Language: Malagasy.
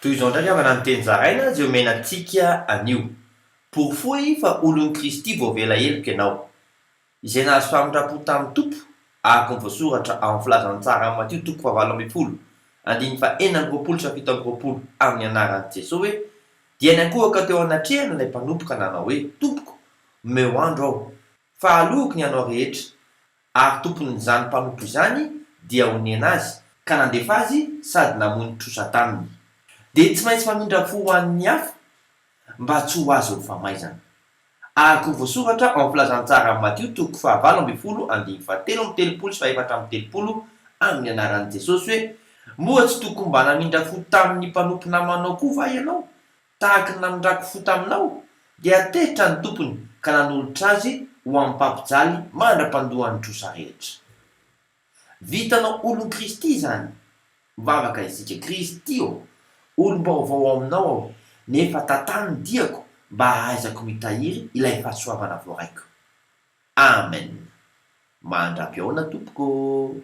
Toy izao ndraiky avana ny teny zaraina zay omenantsika anio. Porofoy fa olon'i Kristy voavela heloka ianao. Izay nahazo famindrapo tamin'ny tompo, araka ny voasoratra ao amin'ny filazantsara amin'ny Matio toko fahavalo ambin'ny folo, andiny fa enina amby roapolo sy fito amby roapolo amin'ny anaran'i Jesosy hoe: dia niankohaka teo anatrehana ilay mpanompoka nanao hoe: Tompoko, meo andro aho, fa alohako ny anao rehetra. Ary tompon'izany mpanompo izany dia onena azy, ka nandefa azy sady namony trosa taminy. Dia tsy maintsy mamindra fo ho an'ny hafa mba tsy ho azo ny famaizana. Araka ny voasoratra ao amin'ny filazantsara amin'ny Matio toko fahavalo ambin'ny folo andiny fahatelo amby telopolo sy fahaefatra amby telopolo amin'ny anaran'i Jesosy hoe: moa tsy tokony mba namindra fo tamin'ny mpanompo namanao koa va ianao? Tahaka ny namindrako fo taminao, dia atehitra ny tompony ka nanolotra azy ho amin'ny mpampijaly mandra-pandohan'ny trosa rehetra. Vitanao olon'i Kristy izany, mivavaka isika Kristy olom-baovao aminao aho, nefa tantany ny diako mba ahaizako mitahiry ilay fahasoavana voaraiko. Amen. Mandrapy ao na tompoko.